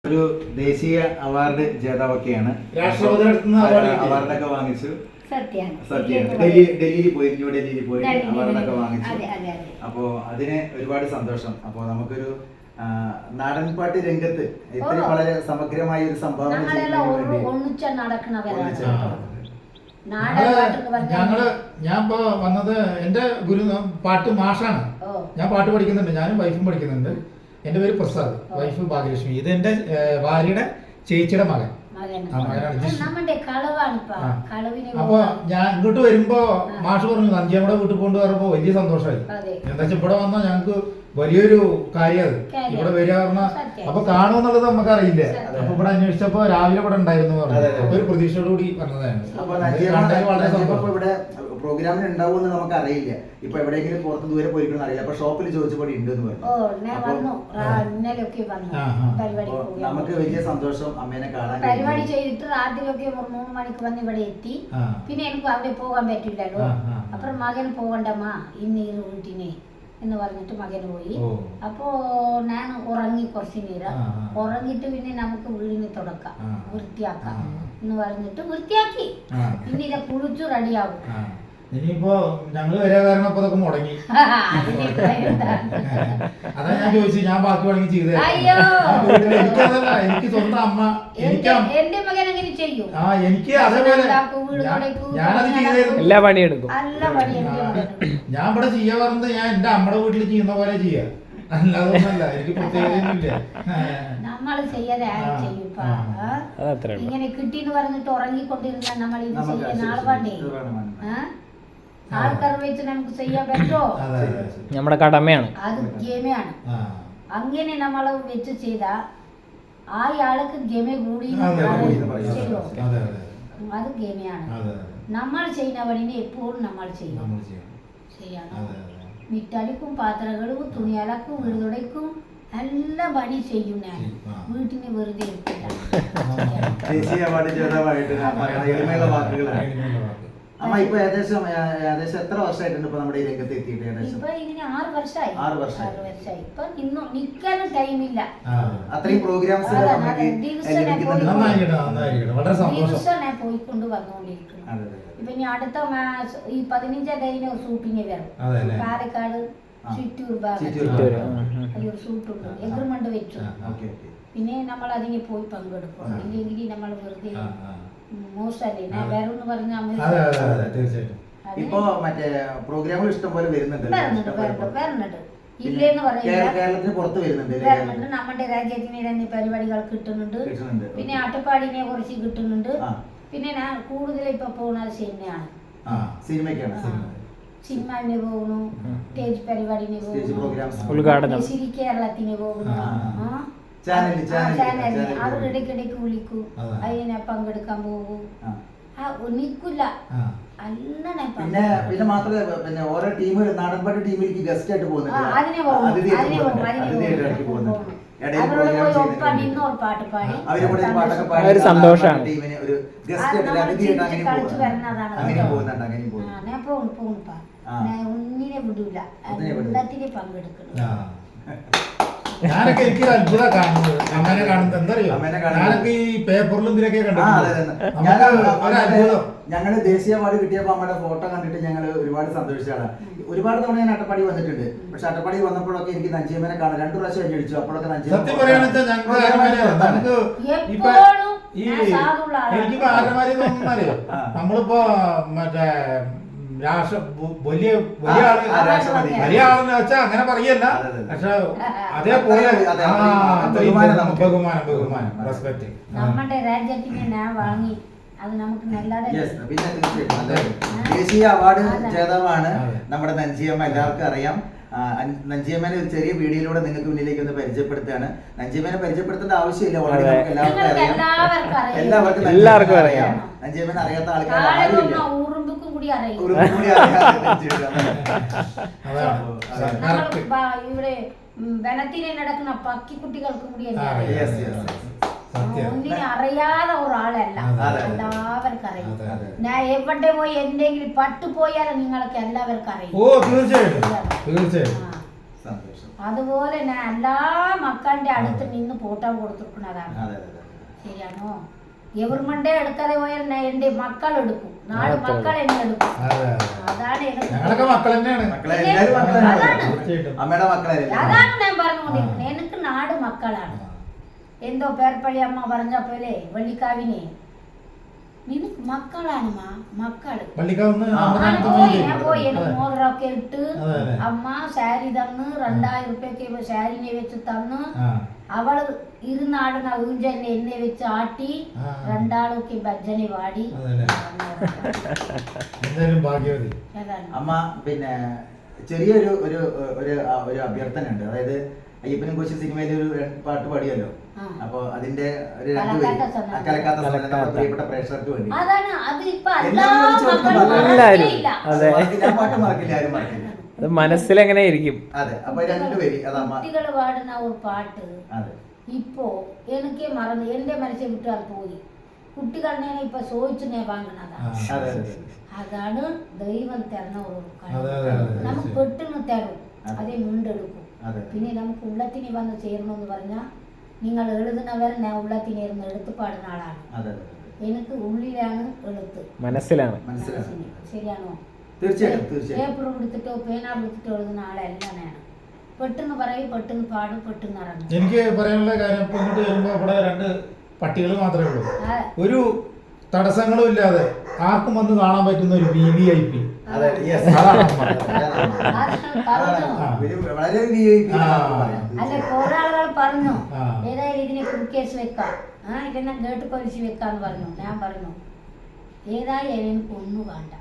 ഒരു ദേശീയ അവാർഡ് ജേതാവൊക്കെയാണ്. അവാർഡൊക്കെ വാങ്ങിച്ചു. സത്യം ഡൽഹിയിൽ പോയി, ന്യൂഡൽഹിയിൽ പോയി അവാർഡൊക്കെ വാങ്ങിച്ചു. അപ്പോ അതിന് ഒരുപാട് സന്തോഷം. അപ്പോ നമുക്കൊരു നാടൻപാട്ട് രംഗത്ത് ഇത്ര വളരെ സമഗ്രമായ ഒരു സംഭാവന ഞാൻ ഇപ്പൊ വന്നത് എന്റെ ഗുരു പാട്ട് മാഷാണ്. ഞാൻ പാട്ട് പഠിക്കുന്നുണ്ട്, ഞാനും വൈഫും പഠിക്കുന്നുണ്ട്. എന്റെ പേര് പ്രസാദ്, വൈഫ് ഭാഗ്യലക്ഷ്മി. ഇത് എന്റെ ഭാര്യയുടെ ചേച്ചിയുടെ മകൻ. അപ്പൊ ഞാൻ ഇങ്ങോട്ട് വരുമ്പോ മാഷ് പറഞ്ഞു നഞ്ചിയമ്മയുടെ വീട്ടിൽ കൊണ്ട് വരുമ്പോ വലിയ സന്തോഷമായി. എന്താ വെച്ചാൽ ഇവിടെ വന്നാൽ ഞങ്ങക്ക് വലിയൊരു കാര്യം അത്. ഇവിടെ വരിക പറഞ്ഞാൽ അപ്പൊ കാണുമെന്നുള്ളത് നമുക്ക് അറിയില്ല. അപ്പൊ ഇവിടെ അന്വേഷിച്ചപ്പോ രാവിലെ ഇവിടെ ഉണ്ടായിരുന്നു പറഞ്ഞു. അപ്പൊ ഒരു പ്രതീക്ഷയോടുകൂടി വന്നതാണ്. ഇവിടെ പ്രോഗ്രാമിന് ഉണ്ടാവുമെന്ന് നമുക്ക് അറിയില്ല. ഇപ്പൊ എവിടെയെങ്കിലും പുറത്ത് ദൂരെ പോയിരിക്കണം അറിയില്ല. അപ്പൊ ഷോപ്പിൽ ചോദിച്ചപ്പോൾ ഉണ്ടെന്ന് പറഞ്ഞു. നമുക്ക് വലിയ സന്തോഷം അമ്മേനെ കാണാൻ. പരിപാടി ചെയ്തിട്ട് രാത്രിയൊക്കെ 3 മണിക്ക് വന്ന് ഇവിടെ എത്തി. പിന്നെ എനിക്ക് അവിടെ പോകാൻ പറ്റില്ലല്ലോ. അപ്പൊ മകൻ പോകണ്ടമ്മ ഇന്ന് ഈ വീട്ടിനെ എന്ന് പറഞ്ഞിട്ട് മകന് പോയി. അപ്പോ ഞാൻ ഉറങ്ങി കുറച്ചു നേരം. ഉറങ്ങിട്ട് പിന്നെ നമുക്ക് വീടിന് തുടക്കാം, വൃത്തിയാക്കാം എന്ന് പറഞ്ഞിട്ട് വൃത്തിയാക്കി. പിന്നെ ഇത് കുളിച്ചു റെഡിയാകും. ഇനിയിപ്പോ ഞങ്ങള് വരാ കാരണം അപ്പൊ അതൊക്കെ മുടങ്ങി. അതാ ഞാൻ ചോദിച്ചു, ഞാൻ ബാക്കി വേണമെങ്കിൽ ചെയ്തേ. എനിക്കതല്ല, എനിക്ക് സ്വന്തം അമ്മ, എന്റെ മകൻ അങ്ങനെ ചെയ്യും. എനിക്ക് അതേപോലെ ഞാനത് ചെയ്തായിരുന്നു. എല്ലാ പണിയെടുക്കും. ഞാൻ ഇവിടെ ചെയ്യാ പറഞ്ഞത് ഞാൻ എന്റെ അമ്മയുടെ വീട്ടിൽ ചെയ്യുന്ന പോലെ ചെയ്യാ, അല്ലാതൊന്നല്ല. എനിക്ക് പ്രത്യേകതയൊന്നുമില്ല. നമ്മൾ ചെയ്യാതെ ആരും ചെയ്യൂപ്പാ. ഇങ്ങനെ കിട്ടിന്ന് പറഞ്ഞിട്ട് ഉറങ്ങിക്കൊണ്ടിരുന്ന നമ്മൾ ഇത് ചെയ്യാൻ ആൾ വേണ്ടേ? ആൾക്കാർ വെച്ച് നമുക്ക് ചെയ്യാൻ പറ്റോ? നമ്മുടെ കടമയാണ്, അത് ഗെയിമാണ്. അങ്ങനെ നമ്മൾ വെച്ച് ചെയ്ത ആൾക്ക് ഗെയിമ കൂടി ചെയ്യോ? അത് ഗെയിമാണ്. നമ്മൾ ചെയ്യുന്ന പണിനെ എപ്പോഴും നമ്മൾ ചെയ്യണം. മിറ്റടിക്കും, പാത്രങ്ങളും, തുണിയലക്കും, വീട് തുടയ്ക്കും, എല്ലാ പണി ചെയ്യും. ഞാൻ വീട്ടിന് വെറുതെ ഇരിക്കില്ല. അമ്മ ഇപ്പൊ ഏകദേശം എത്ര വർഷമായിട്ടുണ്ട് ഇപ്പൊ നമ്മുടെ ഈ രംഗത്ത് എത്തിയിട്ട്? ഇപ്പൊ ഇതിന് 6 വർഷമായി. 6 വർഷമായി. ഇപ്പൊ ഇന്നും നിൽക്കാനും ടൈമില്ല. അത്രയും പ്രോഗ്രാംസ് ദിവസം ഞാൻ പോയിക്കൊണ്ട് വന്നുകൊണ്ടിരിക്കുന്നു. ഇപ്പൊ ഇനി അടുത്ത ഈ 15 കഴിഞ്ഞ ഷൂട്ടിങ് വരും. പാലക്കാട് ചിറ്റൂർ ഭാഗത്ത് അതൊരു ഷൂട്ടുണ്ട്. എഗ്രിമെന്റ് വെച്ചു. പിന്നെ നമ്മൾ അതിന് പോയി പങ്കെടുക്കും. ഇല്ലെങ്കിൽ നമ്മൾ വെറുതെ മോശമല്ലേ വേറൊന്ന് പറഞ്ഞാൽ. ഇപ്പൊ മറ്റേ പ്രോഗ്രാമുകൾ ഇഷ്ടം പോലെ വരുന്നുണ്ട്. ഇല്ലെന്ന് പറയില്ല, കേരളത്തിന് പുറത്ത് വരുന്നുണ്ട്. നമ്മുടെ രാജ്യത്തിന് തന്നെ പരിപാടികൾ കിട്ടുന്നുണ്ട്. പിന്നെ അട്ടപ്പാടിനെ കുറിച്ച് കിട്ടുന്നുണ്ട്. പിന്നെ ഞാൻ കൂടുതൽ ഇപ്പൊ പോകുന്നത് സിനിമയാണ്. സിനിമന് പോകുന്നു, സ്റ്റേജ് പരിപാടിന് പോകുന്നു, ശ്രീ കേരളത്തിന് പോകുന്നു. അവർ ഇടയ്ക്കിടയ്ക്ക് വിളിക്കൂ, അതിനെ പങ്കെടുക്കാൻ പോകും. നിൽക്കില്ല. പിന്നെ മാത്രമല്ല, പിന്നെ ഓരോ ടീം നാടൻപാട്ട് ടീമിലേക്ക് ഗസ്റ്റ് ആയിട്ട് പോകുന്നുണ്ട്. സന്തോഷമാണ്. ഒന്നിനെ വിടൂല, എല്ലാത്തിനും പങ്കെടുക്കണം. ഞാനൊക്കെ എനിക്ക് അത്ഭുതം കാണുന്നത് അമ്മേനെ കാണുന്നത് എന്താ അറിയോ? ഞാനൊക്കെ ഈ പേപ്പറിലും ഇതിലൊക്കെ കണ്ടിട്ടുണ്ട്. ഞങ്ങള് ദേശീയ അവാർഡ് കിട്ടിയപ്പോ അമ്മയുടെ ഫോട്ടോ കണ്ടിട്ട് ഞങ്ങൾ ഒരുപാട് സന്തോഷിച്ചാണ്. ഒരുപാട് തവണ ഞാൻ അട്ടപ്പാടി വന്നിട്ടുണ്ട്. പക്ഷെ അട്ടപ്പാടി വന്നപ്പോഴൊക്കെ എനിക്ക് നഞ്ചിയമ്മനെ കാണാൻ 2 പ്രാവശ്യം അന്വേഷിച്ചു. അപ്പോഴൊക്കെ സത്യം പറയുകയാണെന്ന് വെച്ചാൽ എനിക്കിപ്പോ ആരന്മാരെ തോന്നുന്നറിയോ? നമ്മളിപ്പോ മറ്റേ വലിയ ആളെന്ന് വെച്ചാൽ അങ്ങനെ പറയല്ല, പക്ഷെ അതേപോലെ ബഹുമാനം റെസ്പെക്ട് നമ്മുടെ രാജ്യത്തിന് ഞാൻ വാങ്ങി. അത് നമുക്ക് ദേശീയ അവാർഡ് ജേതാവാണ് നമ്മുടെ നഞ്ചിയമ്മ. എല്ലാവർക്കും അറിയാം. നഞ്ചിയമ്മനെ ഒരു ചെറിയ വീഡിയോയിലൂടെ നിങ്ങൾക്ക് മുന്നിലേക്ക് ഒന്ന് പരിചയപ്പെടുത്തുകയാണ്. നഞ്ചിയമ്മനെ പരിചയപ്പെടുത്തേണ്ട ആവശ്യമില്ല, ഓൾറെഡി നമുക്ക് എല്ലാവർക്കും അറിയാം. നഞ്ചിയമ്മനെ അറിയാത്ത ആൾക്കാർ ഇവിടെ വനത്തിനെ നടക്കുന്ന പക്കിക്കുട്ടികൾക്കും കൂടി ഒന്നിനെ അറിയാതെ ഒരാളല്ല, എല്ലാവർക്കും അറിയാം. ഞാൻ എവിടെ പോയി എന്തെങ്കിലും പട്ടുപോയാലും നിങ്ങൾക്ക് എല്ലാവർക്കും അറിയാം. അതുപോലെ ഞാൻ എല്ലാ മക്കളുടെ അടുത്ത് നിന്ന് ഫോട്ടോ കൊടുത്തിരിക്കുന്നതാണ്. ശരിയാണോ? ഗവൺമെന്റ് എടുക്കാതെ പോയാൽ എന്റെ മക്കൾ എടുക്കും, നാല് മക്കൾ എന്നെ എടുക്കും. അതാണ് ഞാൻ പറഞ്ഞുകൊണ്ടിരിക്കുന്നത്. എനിക്ക് നാട് മക്കളാണ്. എന്തോ പേർപ്പള്ളി അമ്മ പറഞ്ഞ പോലെ വള്ളിക്കാവിനെ നിനക്ക് മക്കളാണ് മക്കള്. ഞാൻ പോയി എനിക്ക് മോതിരൊക്കെ ഇട്ട് അമ്മ സാരി തന്ന് 2000 രൂപയ്ക്ക് സാരിനെ വെച്ച് തന്ന് അവള് ഇരുന്നാടുന്ന ഊഞ്ചലിനെ എന്നെ വെച്ച് ആട്ടി 2 ഭജന പാടി. അമ്മ പിന്നെ ചെറിയൊരു ഒരു ഒരു ഒരു അഭ്യർത്ഥന ഉണ്ട്. അതായത് അയ്യപ്പനും കോശി സിനിമയിൽ ഒരു പാട്ട് പാടിയല്ലോ, അപ്പൊ അതിന്റെ ഒരു 2 കലക്കാത്ത പ്രിയപ്പെട്ട പ്രേക്ഷകർക്ക് വേണ്ടി പാട്ട് മറക്കില്ല, ആരും മറക്കില്ല. അത് മനസ്സിലെങ്ങനെ ഇരിക്കും. അതെ, അപ്പൊ 2 പേര് കുട്ടികള് പാടുന്ന ഒരു പാട്ട് ഇപ്പോ എനിക്ക് മറന്ന് എന്റെ മനസ്സിൽ വിട്ടാൽ പോയി. കുട്ടികളെ ഇപ്പൊ ചോദിച്ചു വാങ്ങണതാണ്. അതാണ് ദൈവം തരുന്ന ഒരു നമുക്ക് പെട്ടെന്ന് തരും, അതേ വീണ്ടെടുക്കും. പിന്നെ നമുക്ക് ഉള്ളത്തിന് വന്ന് ചേരണമെന്ന് പറഞ്ഞാൽ നിങ്ങൾ എഴുതുന്നവർ ഞാൻ ഉള്ളത്തിനിരുന്ന് എടുത്ത് പാടുന്ന ആളാണ്. എനിക്ക് ഉള്ളിലാണ് എഴുത്ത്, മനസ്സിലാണ്. ശരിയാണോ? തീർച്ചയായിട്ടും പേപ്പർ പിടിച്ചിട്ടോ പേന പിടിച്ചിട്ടോ എഴുതുന്ന ആളെല്ലാം ഞാൻ പെട്ടെന്ന് പറയും, പെട്ടെന്ന് പാടും, പെട്ടെന്ന് ഇറങ്ങും. എനിക്ക് പറയാനുള്ള കാര്യം ഇപ്പൊ ഇങ്ങോട്ട് വരുമ്പോ ഇവിടെ 2 പട്ടികൾ മാത്രമേ ഉള്ളൂ. ഒരു തടസ്സങ്ങളും ഇല്ലാതെ ആർക്കും വന്ന് കാണാൻ പറ്റുന്ന ഒരു VVIP. അല്ല, കുറെ ആളുകൾ പറഞ്ഞു ഏതായാലും ഇതിനെ കേസ് വെക്കാം, ഇതെന്നെ കേട്ട് പൊലിച്ച് വെക്കാന്ന് പറഞ്ഞു. ഞാൻ പറഞ്ഞു ഏതായാലും എനിക്കൊന്നും വേണ്ട,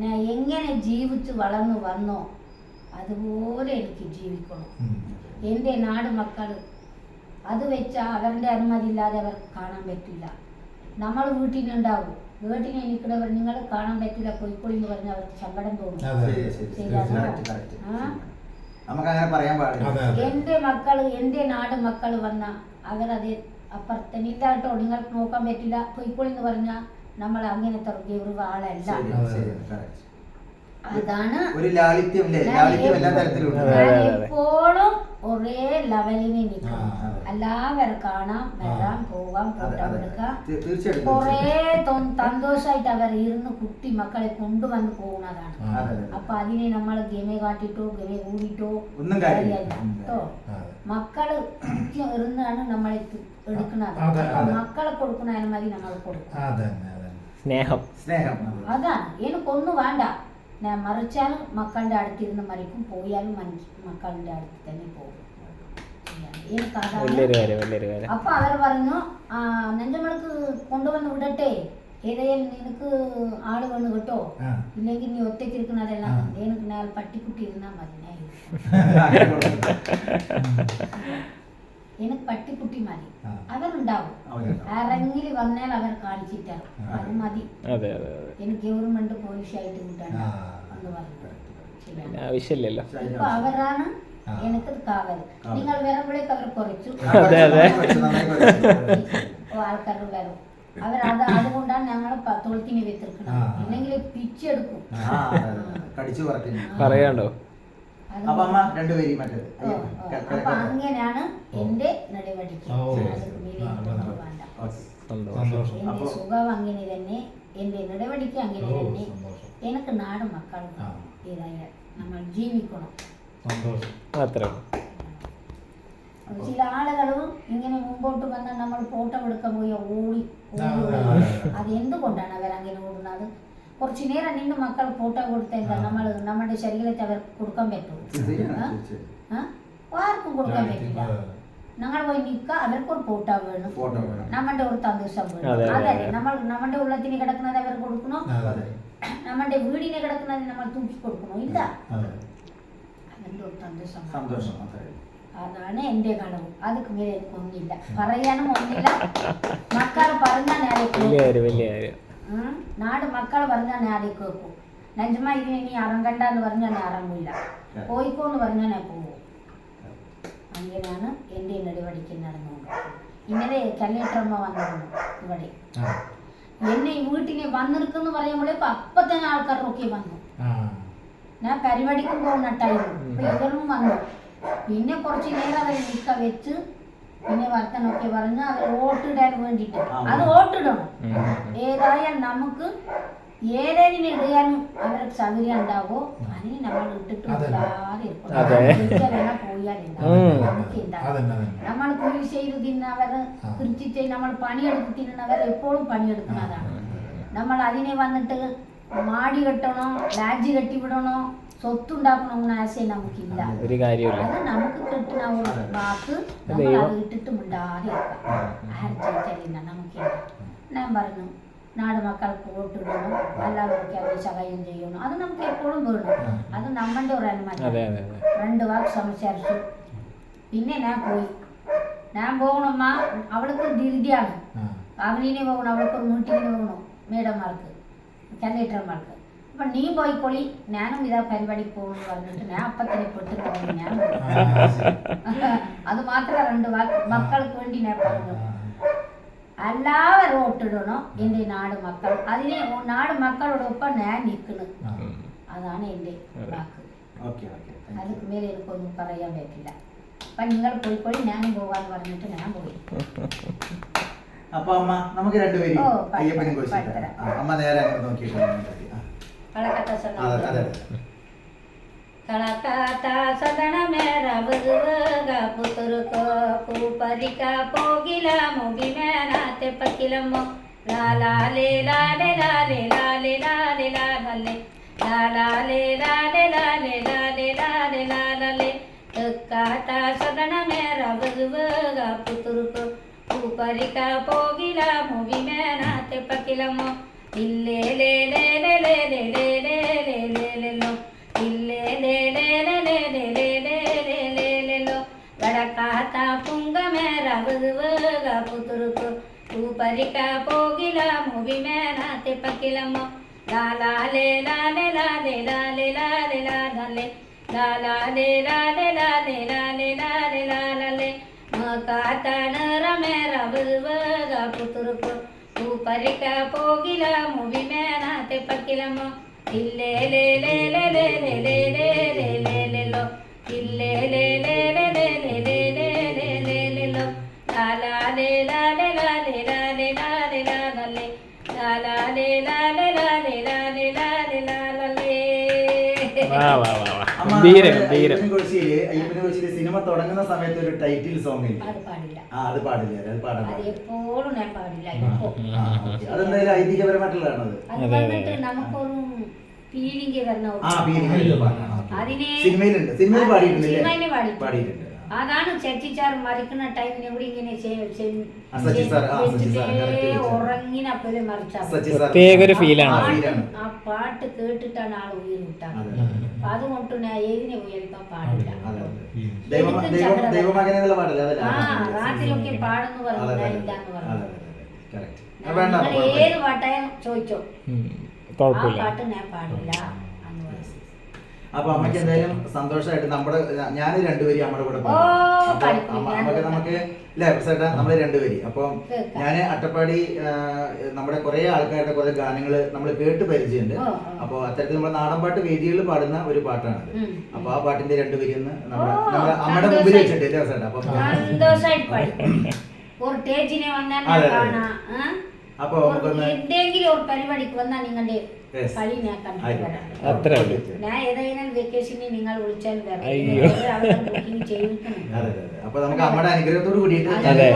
ഞാൻ എങ്ങനെ ജീവിച്ച് വളർന്നു വന്നോ അതുപോലെ എനിക്ക് ജീവിക്കണം. എൻ്റെ നാട് മക്കൾ അത് വെച്ചാൽ അവരുടെ അനുമതി ഇല്ലാതെ അവർ കാണാൻ പറ്റില്ല. നമ്മൾ വീട്ടിലുണ്ടാവും, വീട്ടിൽ എനിക്കുന്നവർ നിങ്ങൾ കാണാൻ പറ്റില്ല പോയിക്കോളി എന്ന് പറഞ്ഞാൽ അവർക്ക് സങ്കടം തോന്നും. എന്റെ മക്കള് എന്റെ നാട് മക്കൾ വന്ന അവരത് അപ്പുറത്തന്നെ ഇല്ല കേട്ടോ, നിങ്ങൾക്ക് നോക്കാൻ പറ്റില്ല പോയിക്കോളി എന്ന് പറഞ്ഞാൽ നമ്മൾ അങ്ങനത്തെ ഒരു ആളല്ല. അതാണ് എപ്പോഴും ഒരേ ലെവലിന് നിൽക്കണം. എല്ലാവരും കാണാം, വരാം, പോകാം, ഫോട്ടോ എടുക്കാം. കൊറേ സന്തോഷമായിട്ട് അവർ ഇരുന്ന് കുട്ടി മക്കളെ കൊണ്ടുവന്ന് പോകുന്നതാണ്. അപ്പൊ അതിനെ നമ്മൾ ഗമ കാട്ടിട്ടോ ഗമ കൂടിട്ടോ കേട്ടോ, മക്കള് ഇരുന്നാണ് നമ്മളെ എടുക്കുന്നത്. മക്കളെ കൊടുക്കുന്ന അനുമതി നമ്മൾ കൊടുക്കും. സ്നേഹം അതാണ്. എനിക്കൊന്നും വേണ്ട, ഞാൻ മറിച്ചാലും മക്കളുടെ അടുത്തിരുന്ന് മറിക്കും, പോയാലും മക്കളുടെ അടുത്ത് തന്നെ പോകും. അപ്പൊ അവർ പറഞ്ഞു നെഞ്ചമ്മൾക്ക് കൊണ്ടുവന്ന് വിടട്ടെ, ഏതായാലും നിനക്ക് ആള് വന്ന് കേട്ടോ, ഇല്ലെങ്കിൽ നീ ഒറ്റയ്ക്ക് ഇരിക്കുന്നതെല്ലാം എനിക്ക് ഞാൻ പട്ടിക്കുട്ടി ഇരുന്നാ മതി, എനിക്ക് പട്ടിക്കുട്ടി മതി. അവരുണ്ടാവും, ആരെങ്കിലും വന്നാൽ അവർ കാണിച്ചിട്ടാണ്, അത് മതി. എനിക്ക് ഗവൺമെന്റ് പോലീസായിട്ട് കിട്ടാൻ എന്ന് പറഞ്ഞു. ആവശ്യമില്ലല്ലോ. ഇപ്പൊ അവരാണ് എനിക്ക് കാവൽ. നിങ്ങൾ വരുമ്പോഴേക്ക് അവർ കുറച്ചു ആൾക്കാർ വരും. അതുകൊണ്ടാണ് ഞങ്ങൾ തൊഴുത്തിന് വെത്തിരിക്കുന്നത്, ഇല്ലെങ്കിൽ പിച്ചെടുക്കും. പറയാണ്ടോ? അപ്പൊ അങ്ങനെയാണ് എന്റെ നടപടിക്ക്. എന്റെ സുഖം അങ്ങനെ തന്നെ, എന്റെ നടപടിക്ക് അങ്ങനെ തന്നെ. എനിക്ക് നാട് മക്കളും ഇതായ നമ്മൾ ജീവിക്കണം. ചില ആളുകളും ഇങ്ങനെ മുമ്പോട്ട് വന്നാൽ നമ്മൾ ഫോട്ടോ എടുക്കാൻ പോയി ഓടി. അതെന്തുകൊണ്ടാണ് അവരങ്ങനെ ഓടുന്നത്? കുറച്ചു നേരം നിന്ന് മക്കൾ ഫോട്ടോ കൊടുത്താൽ നമ്മൾ നമ്മുടെ ശരീരത്തെ അവർ കൊടുക്കാൻ പറ്റും? ആർക്കും കൊടുക്കാൻ പറ്റില്ല. ഞങ്ങൾ പോയി നിൽക്കുക, അവർക്കൊരു ഫോട്ടോ വേണം, നമ്മുടെ ഒരു സന്തോഷം വേണം. അതല്ലേ നമ്മുടെ ഉള്ളത്തിന് കിടക്കുന്നത് അവർ കൊടുക്കണോ? നമ്മുടെ വീടിനെ കിടക്കുന്നത് നമ്മൾ തൂക്കി കൊടുക്കണോ? ഇല്ല, അവന്റെ ഒരു സന്തോഷം. അതാണ് എന്റെ കടവ്. അതൊക്കെ മേലെ ഒന്നില്ല, പറയാനും ഒന്നില്ല. മക്കൾ പറഞ്ഞാൽ നാട് മക്കൾ പറഞ്ഞാൽ ഞാൻ ആദ്യം കേൾക്കും. നഞ്ചമ്മ ഇതിന് ഇനി ഇറങ്ങണ്ട എന്ന് പറഞ്ഞാൽ ഞാൻ ഇറങ്ങില്ല, പോയിക്കോന്ന് പറഞ്ഞാൽ ഞാൻ പോകും. അങ്ങനെയാണ് എൻ്റെ നടപടിക്ക് നടന്നുകൊണ്ട്. ഇന്നലെ കല്ലേട്ടമ്മ വന്നിരുന്നു ഇവിടെ. എന്നെ ഈ വീട്ടിനെ വന്നിരിക്കുന്നു പറയുമ്പോഴേക്കും അപ്പൊ തന്നെ ആൾക്കാരൊക്കെ വന്നു. ഞാൻ പരിപാടിക്കും പോകുന്ന ടൈം ഇവരും വന്നു. പിന്നെ കുറച്ച് നേരം അവർ നിൽക്ക വെച്ച് പിന്നെ വർത്തനൊക്കെ പറഞ്ഞ് അവർ വോട്ടിടാൻ വേണ്ടിയിട്ട് അത് വോട്ടിടണം. ഏതായാലും നമുക്ക് ഏതെങ്കിലും ഇടാനും അവർക്ക് സൗകര്യം ഉണ്ടാവോ അതിന് നമ്മൾ ഇട്ടിട്ട് നമ്മൾ കൂലി ചെയ്ത് തിന്നവർ കൃഷി ചെയ്ത് നമ്മൾ പണിയെടുത്ത് തിന്നവർ എപ്പോഴും പണിയെടുക്കുന്നതാണ്. നമ്മൾ അതിനെ വന്നിട്ട് മാടി കെട്ടണോ ലാജ് കെട്ടിവിടണോ സ്വത്തുണ്ടാക്കണമെന്ന ആശയം നമുക്കില്ല. ഒരു കാര്യമില്ല. അത് നമുക്ക് കിട്ടുന്ന ഒരു വാക്ക് നമ്മൾ അത് ഇട്ടിട്ട് മിണ്ടാതെ ആരും ചോദിച്ചാലില്ല നമുക്കില്ല. ഞാൻ പറഞ്ഞു നാട് മക്കൾക്ക് വോട്ടിടണം, എല്ലാവർക്കും അവർ സഹായം ചെയ്യണം, അത് നമുക്ക് എപ്പോഴും വേണം. അത് നമ്മളുടെ ഒരു അനുമാനം. 2 വാക്ക് സംസാരിച്ചു. പിന്നെ ഞാൻ പോയി. ഞാൻ പോകണമ്മ അവൾക്ക് ധൃതിയാണ്, അവനിനെ പോകണം, അവൾക്കൊരു മീറ്റിങ്ങിന് പോകണം, മേഡന്മാർക്ക് കണ്ടക്ടർമാർക്ക്. അപ്പം നീ പോയിക്കോളി, ഞാനും ഇതാ പരിപാടിക്ക് പോകുമെന്ന് പറഞ്ഞിട്ട് ഞാൻ അപ്പത്തിനെ പെട്ട് പോകുന്നു. ഞാൻ അത് മാത്രമേ 2 വാക്ക് മക്കൾക്ക് വേണ്ടി ഞാൻ പറഞ്ഞു. എല്ലാവരും വോട്ടിടണോ എൻ്റെ നാട് മക്കൾ, അതിനെ നാട് മക്കളോടൊപ്പം ഞാൻ നിൽക്കണം. അതാണ് എൻ്റെ വാക്ക്. അതിന് മേലെ എനിക്കൊന്നും പറയാൻ പറ്റില്ല. അപ്പം നിങ്ങൾ പോയിക്കോളി, ഞാനും പോകാന്ന് പറഞ്ഞിട്ട് ഞാൻ പോയി. അപ്പൊ അമ്മ നമുക്ക് രണ്ടുപേരും അയ്യപ്പനെ കുറിച്ച് അമ്മ നേരെ അങ്ങോട്ട് നോക്കിയിട്ട് ಕಳಕಾತಾ ಸದನ ಮೇರ ಬದುವಗ ಪುತುರುಕೋ ಕೂಪರಿಕ ಪೋಗಿಲ ಮುಗಿ ಮೇನಾತೆ ಪಕಿಲಮ್ಮೋ ಲಾಲಾಲೆ ಲಾಲೆ ಲಾಲೆ ಲಾಲೆ ಲಾಲೆ ಲಾಲೆ ಲಾಲಾಲೆ ಲಾಲೆ ಲಾಲೆ ಲಾಲೆ ಲಾಲೆ ಲಾಲೆ ಕಳಕಾತಾ ಸದನ ಮೇರ ಬದುವಗ ಪುತುರುಕೋ ಕೂಪರಿಕ ಪೋಗಿಲ ಮುಗಿ ಮೇನಾತೆ ಪಕಿಲಮ್ಮೋ ಇಲ್ಲೇ ಲೇ ಲೇ ಲೇ ಲೇ ಲೇ ಲೇ ಲೇ ಲೇ ಲೇ ಲೇ ಲೋ ಇಲ್ಲೇ ಲೇ ಲೇ ಲೇ ಲೇ ಲೇ ಲೇ ಲೇ ಲೇ ಲೇ ಲೇ ಲೋ ಗಡಕಾತ ಪುಂಗ ಮೇರ ಬದುವಗ ಪುತುರುಕು ಊಪರಿಕ ಪೋಗಿಲ ಮುಗಿ ಮೇನಾತೆ ಪಕಿಲಮ್ಮ ಲಾಲಾಲೆ ಲಾಲೆ ಲಾಲೆ ಲಾಲೆ ಲಾಲೆ ಲಾಲೆ ಲಾಲಾಲೆ ಲಾಲೆ ಲಾಲೆ ಲಾಲೆ ಲಾಲೆ ಲಾಲೆ ಮಕಾತ ನರ ಮೇರ ಬದುವಗ ಪುತುರುಕು ಊಪರಿಕ ಪೋಗಿಲ ಮುಗಿ ಮೇನಾತೆ ಪಕಿಲಮ್ಮ ಇಲ್ಲೇ ಲೇ ಲೇ ಲೇ ಲೇ ಲೇ ಲೇ ಲೇ ಲೇ ಲೇ ಲೇ ಲೋ ಇಲ್ಲೇ ಲೇ ಲೇ ಲೇ ಲೇ ಲೇ ಲೇ ಲೇ ಲೇ ಲೇ ಲೇ ಲೋ ಲಾಲಾಲೆ ಲಾಲೆ ಲಾಲೆ ಲಾಲೆ ಲಾಲೆ ಲಾಲೆ ലാലാലേ ലാലേ ലാലേ ലാലേ ലാലേ ലാലേ. സിനിമ തുടങ്ങുന്ന സമയത്ത് ഒരു ടൈറ്റിൽ സോങ് അത് പാടില്ല. അത് പാടില്ല, അത് പാടാൻ അത് എപ്പോഴും ഞാൻ പാടില്ല. അതെന്തായാലും ഐതിഹ്യപരമായിട്ടുള്ളതാണ്. അത് വന്നിട്ട് നമുക്കൊരു ഫീലിംഗ് വരണ സിനിമയിലുണ്ട്, സിനിമയിൽ പാടിയിട്ടുണ്ട്. അതാണ് ചച്ചിച്ചാർ മരിക്കുന്ന ടൈമിന് ഇവിടെ ഇങ്ങനെ ഉറങ്ങിനപ്പോലെ മറിച്ചൊരു ഫീലാണ്. ആ പാട്ട് കേട്ടിട്ടാണ് ആൾ ഉയർ വിട്ടാണ്. അതുകൊണ്ട് ഞാൻ ഏതിനെ ഉയർത്താൻ പാടില്ല. രാത്രിയൊക്കെ പാടെന്ന് പറഞ്ഞില്ല എന്ന് പറഞ്ഞു. ഏത് പാട്ടായും ചോദിച്ചോ, ആ പാട്ട് ഞാൻ പാടില്ല. അപ്പൊ അമ്മക്ക് എന്തായാലും സന്തോഷമായിട്ട് നമ്മുടെ ഞാൻ രണ്ടുപേരും അമ്മയുടെ കൂടെ നമുക്ക് നമ്മള് രണ്ടുപേരും. അപ്പം ഞാൻ അട്ടപ്പാടി നമ്മുടെ കുറെ ആൾക്കാരുടെ കുറെ ഗാനങ്ങൾ നമ്മൾ കേട്ട് പരിചയമുണ്ട്. അപ്പൊ അത്തരത്തിൽ നമ്മുടെ നാടൻപാട്ട് വേദികളിൽ പാടുന്ന ഒരു പാട്ടാണ്. അപ്പൊ ആ പാട്ടിന്റെ രണ്ടുപേരും ഒന്ന് നമ്മുടെ അമ്മയുടെ മുമ്പിൽ വെച്ചിട്ട് രസമുണ്ട്. അപ്പൊ അപ്പൊ എന്തെങ്കിലും ഒരു പരിപാടിക്ക് വന്നാൽ നിങ്ങളുടെ കളി ഞാൻ കണ്ടു. ഞാൻ ഏതെങ്കിലും വെക്കേഷന് നിങ്ങൾ വിളിച്ചാൽ ബുക്കിംഗ് ചെയ്തിട്ടുണ്ട്. അപ്പൊ നമുക്ക് അമ്മയുടെ അനുഗ്രഹത്തോട് കൂടിയിട്ട് താനെ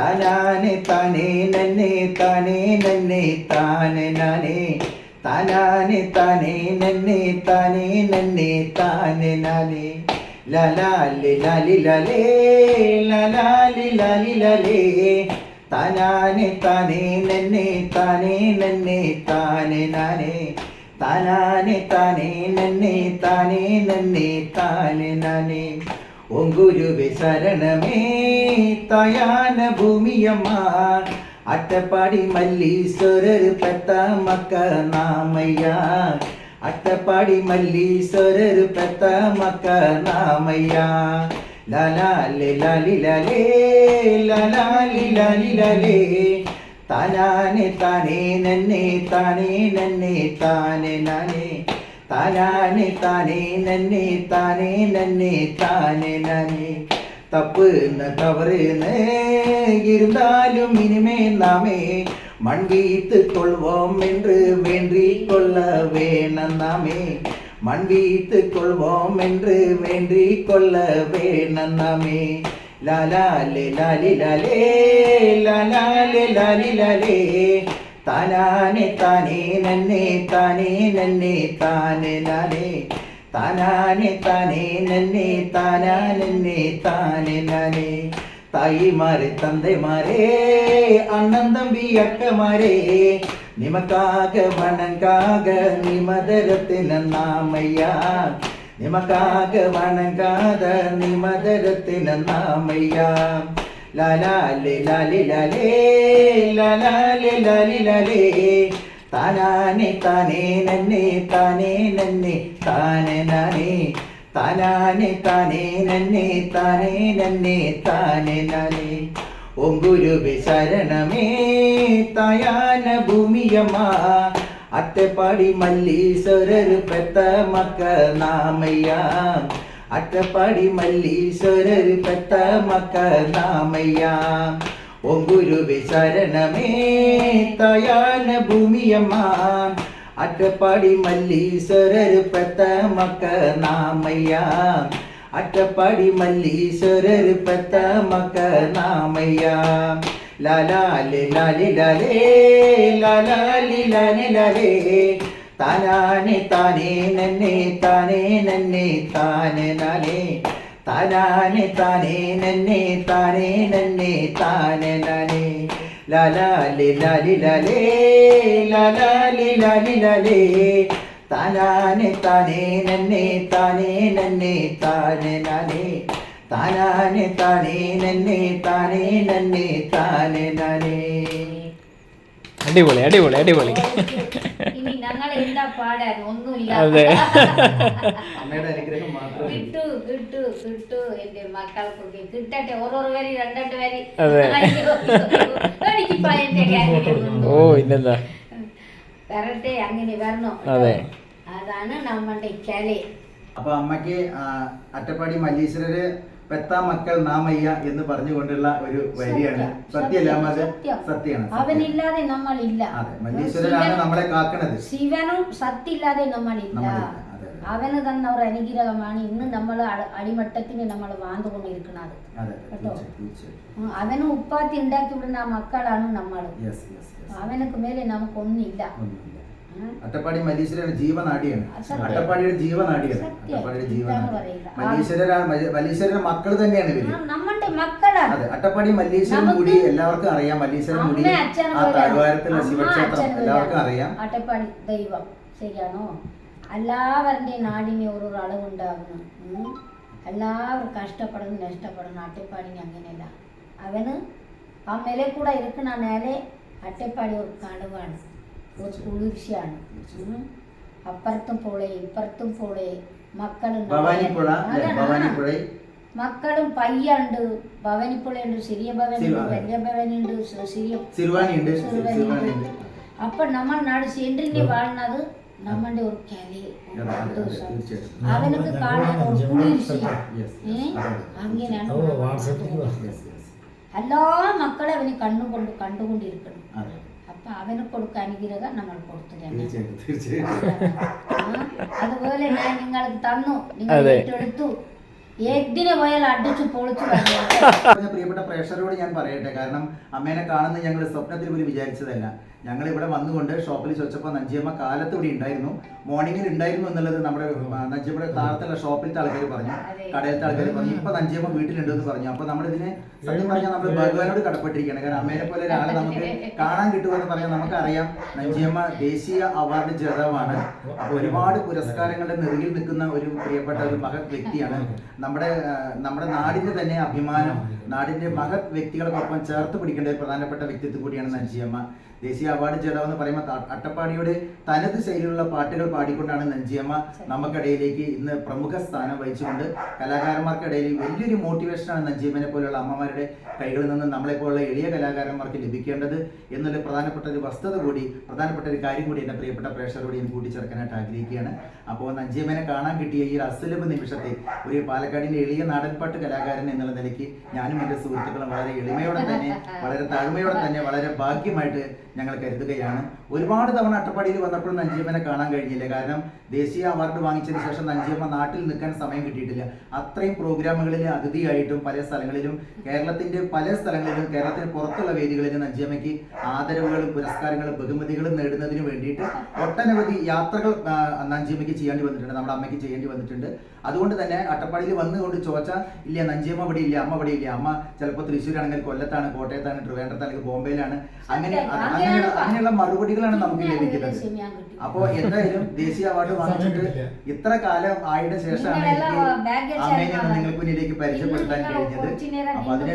താനേ നന്നെ താനേ നന്നെ താനെ നാനേ താനാനെ താനേ നന്നെ താനേ നന്നെ താനെ നാനേ ലാലാലി ലാലി ലാലേ ലാലാലി ലാലി ലാലേ താനാനെ താനേ നന്നെ താനേ നന്നെ താനെ നാനേ താനാനെ താനേ നന്നെ താനേ നന്നെ താനെ നാനേ. ഓം ഗുരുവേ ശരണമേ തായാന ഭൂമിയമ്മ അട്ടപ്പാടി മല്ലീശ്വരർ പെത്ത മക്ക നാമയ്യ അട്ടപ്പാടി മല്ലീശ്വരർ പെത്ത മക്ക നാമയ്യ ലാലാലേ ലാലി ലാലേ ലാലാലി ലാലി ലാലേ താനാനെ താനേ നന്നെ താനേ നന്നെ താനെ നാനേ താനാനെ താനേ നന്നെ താനേ നന്നെ താനെ നാനേ தப்புன்னு தவறுன்னு இருந்தாலும் இனிமே நாமே மண் வீத்துக் கொள்வோம் என்று வேண்டிக் கொள்ள வேணாம் நாமே மண் வீத்துக் கொள்வோம் என்று வேண்டிக் கொள்ள வேணாம் நாமே லாலாலே லாலி லாலே லாலாலே லாலி லாலே தானானே தானே நன்னே தானே நன்னே தானே நானே താനാനെ താനേ നന്നെ താനാ നന്നെ താനെ നാനേ തായിമാരെ തന്തമാരെ അണ്ണൻ തമ്പി അക്കമാരെ നിമക്കാക വണങ്കാക നിമദരത്തിന് നാമയ്യ നിമക്കാക വണങ്കാത നിമദരത്തിന് നാമയ്യ ലാലാലേ ലാലി ലാലേ ലാലാലേ ലാലി ലാലേ താനാനെ താനേ നന്നെ താനേ നന്നെ താനെ നാനേ താനാനെ താനേ നന്നെ താനേ നന്നെ താനെ നാനേ ഓം ഗുരുവേ ശരണമേ തായാന ഭൂമിയമ്മ അട്ടപ്പാടി മല്ലീശ്വരർ പെത്ത മക്ക നാമയ്യ അട്ടപ്പാടി മല്ലീശ്വരർ പെത്ത മക്ക നാമയ്യ ഓം ഗുരുവേ ശരണമേ തായാന ഭൂമിയമ്മ അട്ടപ്പാടി മല്ലീശ്വരർ പെത്ത മക്ക നാമയ്യ അട്ടപ്പാടി മല്ലീശ്വരർ പെത്ത മക്ക നാമയ്യ ലാലാലേ ലാലി ലാലേ ലാലാലി ലാലി ലാലേ താനാനെ താനേ നന്നെ താനേ നന്നെ താനെ നാനേ താനാനെ താനേ നന്നെ താനേ നന്നെ താനെ നാനേ ലാലാലേ ലാലി ലാലേ ലാലാലി ലാലി ലാലേ താനാനെ താനേ നന്നെ താനേ നന്നെ താനെ നാനേ താനാനെ താനേ നന്നെ താനേ നന്നെ താനെ നാനേ. അടിപൊളി അടിപൊളി അടിപൊളി. ഇനി ഞങ്ങൾ എന്താ പാടാൻ ഒന്നുമില്ല. അതെ, അമ്മയുടെ അനുഗ്രഹം മാത്രം കിട്ടു കിട്ടു കിട്ടു എന്റെ മക്കൾക്കൊക്കെ കിട്ടട്ടെ. ഓരോ വരി രണ്ടു വരി. അതെ. എനിക്ക് പയ്യന്റെ കാര്യം ഓ ഇന്നെന്താ വരട്ടെ, അങ്ങനെ വരണോ. അതെ, അതാണ് നമ്മളുടെ കല. അപ്പൊ അമ്മയ്ക്ക് അട്ടപ്പാടി മല്ലീശ്വരര് പെത്ത മക്കൾ നാമയ്യ എന്ന് പറഞ്ഞുകൊണ്ടുള്ള ഒരു വരിയാണ്. സത്യമല്ല അമ്മ? അത് സത്യമാണ്. അവനില്ലാതെ നമ്മളില്ല. അതെ, മല്ലീശ്വരനാണ് നമ്മളെ കാക്കണത്. ശിവനും സത്യമില്ലാതെ നമ്മളില്ല. അവന് തന്ന ഒരു അനുഗ്രഹമാണ് ഇന്ന് നമ്മൾ അടിമട്ടത്തിന് നമ്മൾ വാണ്ടുകൊണ്ടിരിക്കുന്നത് കേട്ടോ. അവന് ഉപ്പാത്തി ഉണ്ടാക്കി വിടുന്ന ആ മക്കളാണ് നമ്മൾ. അവനക്ക് മേലെ നമുക്കൊന്നില്ല. അട്ടപ്പാടി മല്ലീശ്വരയുടെ ജീവനാടിയാണ്. അട്ടപ്പാടിയുടെ ജീവനാടിയാണ്. അട്ടപ്പാടിയുടെ ജീവനാടി മല്ലീശ്വരന്റെ മക്കൾ തന്നെയാണ് ഇവര്. നമ്മുടെ മക്കളാണ്. അതെ, അട്ടപ്പാടി മല്ലീശ്വരൻ മുടി എല്ലാവർക്കും അറിയാം. മല്ലീശ്വരൻ മുടി ആ താഴ്വാരത്തിലെ ശിവക്ഷേത്രം എല്ലാവർക്കും അറിയാം. അട്ടപ്പാടി ദൈവം ശരിയാണോ? എല്ലാവരുടെയും നാടിന് ഒരു അളവുണ്ടാകുന്നു. എല്ലാവരും കഷ്ടപ്പെടുന്നു നഷ്ടപ്പെടുന്നു. അട്ടപ്പാടിന് അങ്ങനെയല്ല. അവന് ആ മേലെ കൂടെ ഇരിക്കുന്ന നേരെ അട്ടപ്പാടി ഒരു കടവാണ്, ഒരു കുളിർച്ചയാണ്. അപ്പുറത്തും പോളെ ഇപ്പുറത്തും പോളെ മക്കളും മക്കളും പയ്യുണ്ട്. ഭവനിപ്പുഴയുണ്ട്, ചെറിയ ഭവനുണ്ട്, വലിയ ഭവനുണ്ട്, സിറുവാനിയുണ്ട്. അപ്പൊ നമ്മൾ നാട് സെൻട്രിന്റെ വാഴുന്നത് നമ്മളുടെ ഒരു കലയെ അവനക്ക് കാണാൻ ഒരു കുളിർച്ച. അങ്ങനെയാണ് എല്ലാ മക്കളെ അവന് കണ്ടുകൊണ്ടിരിക്കണം. അപ്പൊ അവന് കൊടുക്കാൻ അനുഗ്രഹം നമ്മൾ കൊടുത്തു തന്നെ. അതുപോലെ ഞാൻ നിങ്ങൾക്ക് തന്നു, നിങ്ങൾ ഏറ്റെടുത്തു. ഏതിനെ പോയാൽ അടിച്ചു പൊളിച്ചു. പ്രിയപ്പെട്ട പ്രേക്ഷകരോട് ഞാൻ പറയട്ടെ, കാരണം അമ്മേനെ കാണുന്നത് ഞങ്ങൾ സ്വപ്നത്തിൽ പോലും വിചാരിച്ചതല്ല. ഞങ്ങൾ ഇവിടെ വന്നുകൊണ്ട് ഷോപ്പിൽ ചോദിച്ചപ്പോൾ നഞ്ചിയമ്മ കാലത്ത് ഇവിടെ ഉണ്ടായിരുന്നു, മോർണിംഗിൽ ഉണ്ടായിരുന്നു എന്നുള്ളത് നമ്മുടെ നഞ്ചിയമ്മയുടെ താഴത്തുള്ള ഷോപ്പിലത്തെ ആൾക്കാർ പറഞ്ഞു, കടയിലത്തെ ആൾക്കാർ പറഞ്ഞു. ഇപ്പൊ നഞ്ചിയമ്മ വീട്ടിലുണ്ടെന്ന് പറഞ്ഞു. അപ്പൊ നമ്മളിതിനെ സത്യം പറഞ്ഞാൽ നമ്മൾ ഭഗവാനോട് കടപ്പെട്ടിരിക്കുകയാണ്. കാരണം അമ്മേനെ പോലെ ഒരാളെ നമുക്ക് കാണാൻ കിട്ടുമെന്ന് പറയാൻ നമുക്കറിയാം. നഞ്ചിയമ്മ ദേശീയ അവാർഡ് ജേതാവാണ്. അപ്പൊ ഒരുപാട് പുരസ്കാരങ്ങളുടെ നെറുകിൽ നിൽക്കുന്ന ഒരു പ്രിയപ്പെട്ട ഒരു മഹത് വ്യക്തിയാണ്. നമ്മുടെ നാടിന്റെ തന്നെ അഭിമാനം. നാടിന്റെ മഹത് വ്യക്തികൾക്കൊപ്പം ചേർത്ത് പിടിക്കേണ്ട ഒരു പ്രധാനപ്പെട്ട വ്യക്തിത്വം കൂടിയാണ് നഞ്ചിയമ്മ. ദേശീയ അവാർഡ് ജേതാവ് എന്ന് പറയുമ്പോൾ അട്ടപ്പാടിയുടെ തനത് ശൈലിയിലുള്ള പാട്ടുകൾ പാടിക്കൊണ്ടാണ് നഞ്ചിയമ്മ നമുക്കിടയിലേക്ക് ഇന്ന് പ്രമുഖ സ്ഥാനം വഹിച്ചുകൊണ്ട് കലാകാരന്മാർക്കിടയിൽ വലിയൊരു മോട്ടിവേഷനാണ് നഞ്ചിയമ്മനെ പോലെയുള്ള അമ്മമാരുടെ കൈകളിൽ നിന്ന് നമ്മളെപ്പോലുള്ള എളിയ കലാകാരന്മാർക്ക് ലഭിക്കേണ്ടത് എന്നുള്ള പ്രധാനപ്പെട്ട ഒരു വസ്തുത കൂടി, പ്രധാനപ്പെട്ട ഒരു കാര്യം കൂടി എൻ്റെ പ്രിയപ്പെട്ട പ്രേക്ഷകരോട് ഞാൻ കൂട്ടിച്ചേർക്കാനായിട്ട് ആഗ്രഹിക്കുകയാണ്. അപ്പോൾ നഞ്ചിയമ്മനെ കാണാൻ കിട്ടിയ ഈ അസുലഭ നിമിഷത്തെ ഒരു പാലക്കാടിൻ്റെ എളിയ നാടൻപാട്ട് കലാകാരൻ എന്നുള്ള നിലയ്ക്ക് ഞാനും എൻ്റെ സുഹൃത്തുക്കളും വളരെ എളിമയോടെ തന്നെ, വളരെ താഴ്മയോടെ തന്നെ, വളരെ ഭാഗ്യമായിട്ട് ഞങ്ങൾ കരുതുകയാണ്. ഒരുപാട് തവണ അട്ടപ്പാടിയിൽ വന്നപ്പോൾ നഞ്ചിയമ്മനെ കാണാൻ കഴിഞ്ഞില്ല. കാരണം ദേശീയ അവാർഡ് വാങ്ങിച്ചതിന് ശേഷം നഞ്ചിയമ്മ നാട്ടിൽ നിൽക്കാൻ സമയം കിട്ടിയിട്ടില്ല. അത്രയും പ്രോഗ്രാമുകളിൽ അതിഥിയായിട്ടും പല സ്ഥലങ്ങളിലും, കേരളത്തിന്റെ പല സ്ഥലങ്ങളിലും, കേരളത്തിന് പുറത്തുള്ള വേദികളിലും നഞ്ചിയമ്മയ്ക്ക് ആദരവുകളും പുരസ്കാരങ്ങളും ബഹുമതികളും നേടുന്നതിന് വേണ്ടിയിട്ട് ഒട്ടനവധി യാത്രകൾ നഞ്ചിയമ്മയ്ക്ക് ചെയ്യേണ്ടി വന്നിട്ടുണ്ട്, നമ്മുടെ അമ്മയ്ക്ക് ചെയ്യേണ്ടി വന്നിട്ടുണ്ട്. അതുകൊണ്ട് തന്നെ അട്ടപ്പാടിയിൽ വന്നുകൊണ്ട് ചോദിച്ചാൽ ഇല്ല നഞ്ചിയമ്മ ഇവിടെ ഇല്ല, അമ്മ ഇവിടെ ഇല്ല, അമ്മ ചിലപ്പോൾ തൃശ്ശൂരാണെങ്കിൽ കൊല്ലത്താണ്, കോട്ടയത്താണ്, ട്രിവാൻഡ്രത്താണെങ്കിൽ ബോംബെയിലാണ്, അങ്ങനെയുള്ള മറുപടികളാണ് നമുക്ക് ലഭിക്കുന്നത്. അപ്പോൾ എന്തായാലും ദേശീയ അവാർഡ് വാങ്ങിച്ചിട്ട് ഇത്ര കാലം ആയതിനു ശേഷമാണ് എനിക്ക് അമ്മേനെ നിങ്ങൾക്ക് മുന്നിലേക്ക് പരിചയപ്പെടുത്താൻ കഴിഞ്ഞത്. അപ്പൊ അതിനെ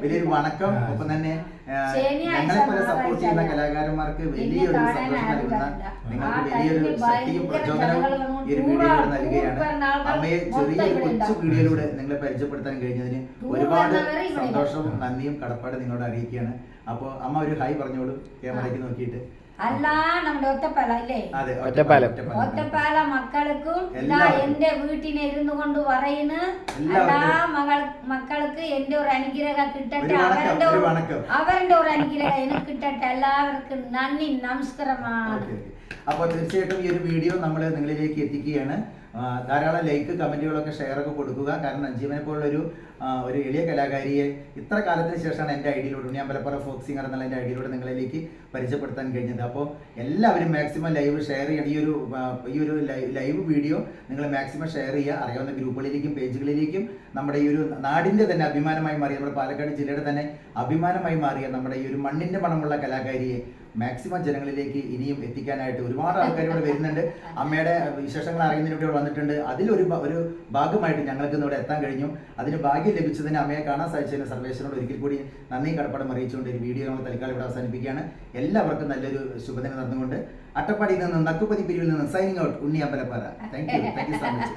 വലിയൊരു വണക്കം. ഒപ്പം തന്നെ ഞങ്ങളെ പോലെ സപ്പോർട്ട് ചെയ്യുന്ന കലാകാരന്മാർക്ക് വലിയൊരു സന്തോഷം നൽകുന്ന, നിങ്ങൾക്ക് വലിയൊരു ശക്തിയും പ്രചോദനവും ഈ ഒരു വീഡിയോയിലൂടെ നൽകുകയാണ്. അമ്മയെ ചെറിയൊരു കൊച്ചു വീഡിയോയിലൂടെ നിങ്ങളെ പരിചയപ്പെടുത്താൻ കഴിഞ്ഞതിന് ഒരുപാട് സന്തോഷവും നന്ദിയും കടപ്പാട് നിങ്ങളോട് അറിയിക്കുകയാണ്. അപ്പോൾ അമ്മ ഒരു ഹായ് പറഞ്ഞോളൂ ക്യാമറയ്ക്ക് നോക്കിയിട്ട്. അല്ല നമ്മുടെ ഒറ്റപ്പാല അല്ലേ? ഒറ്റപ്പാല മക്കൾക്കും എന്റെ വീട്ടിനെ ഇരുന്നു കൊണ്ട് പറയുന്നു, എല്ലാ മക്കൾക്ക് എന്റെ ഒരു അനുഗ്രഹം കിട്ടട്ടെ, അവരുടെ ഒരു അനുഗ്രഹം എനിക്ക് കിട്ടട്ടെ. എല്ലാവർക്കും നന്ദി, നമസ്കാരമാണ്. അപ്പോൾ തീർച്ചയായിട്ടും ഈ ഒരു വീഡിയോ നമ്മൾ നിങ്ങളിലേക്ക് എത്തിക്കുകയാണ്. ധാരാളം ലൈക്ക്, കമന്റുകളൊക്കെ ഷെയർ ഒക്കെ കൊടുക്കുക. കാരണം നഞ്ചിയമ്മനെ പോലുള്ളൊരു ഒരു എളിയ കലാകാരിയെ ഇത്ര കാലത്തിന് ശേഷമാണ് എൻ്റെ ഐഡിയിലൂടെ, ഉണ്ണിയമ്പലപ്പുറ ഫോക്ക് സിംഗർ എന്നുള്ള എൻ്റെ ഐഡിയിലൂടെ നിങ്ങളിലേക്ക് പരിചയപ്പെടുത്താൻ കഴിഞ്ഞത്. അപ്പോൾ എല്ലാവരും മാക്സിമം ലൈവ് ഷെയർ ചെയ്യണം. ഈ ഒരു ലൈവ് വീഡിയോ നിങ്ങൾ മാക്സിമം ഷെയർ ചെയ്യുക. അറിയാവുന്ന ഗ്രൂപ്പുകളിലേക്കും പേജുകളിലേക്കും നമ്മുടെ ഈ ഒരു നാടിൻ്റെ തന്നെ അഭിമാനമായി മാറിയ, നമ്മുടെ പാലക്കാട് ജില്ലയുടെ തന്നെ അഭിമാനമായി മാറിയ നമ്മുടെ ഈ ഒരു മണ്ണിൻ്റെ മണമുള്ള കലാകാരിയെ മാക്സിമം ജനങ്ങളിലേക്ക് ഇനിയും എത്തിക്കാനായിട്ട് ഒരുപാട് ആൾക്കാർ ഇവിടെ വരുന്നുണ്ട്. അമ്മയുടെ വിശേഷങ്ങൾ അറിയുന്നതിന് ഇവിടെ വന്നിട്ടുണ്ട്. അതിലൊരു ഭാഗമായിട്ട് ഞങ്ങൾക്ക് ഇവിടെ എത്താൻ കഴിഞ്ഞു. അതിന് ഭാഗ്യം ലഭിച്ചതിന്, അമ്മയെ കാണാൻ സാധിച്ചതിന് സർവേശ്വരനോട് ഒരിക്കൽ കൂടി നന്ദി കടപ്പാടം അറിയിച്ചുകൊണ്ട് ഒരു വീഡിയോ നമ്മൾ തൽക്കാലം ഇവിടെ അവസാനിപ്പിക്കുകയാണ്. എല്ലാവർക്കും നല്ലൊരു ശുഭദിനം നടന്നുകൊണ്ട് അട്ടപ്പാടിയിൽ നിന്ന് നക്കുപതി പിരിവിൽ നിന്ന് signing out, Unni Ambalappara. Thank you so much.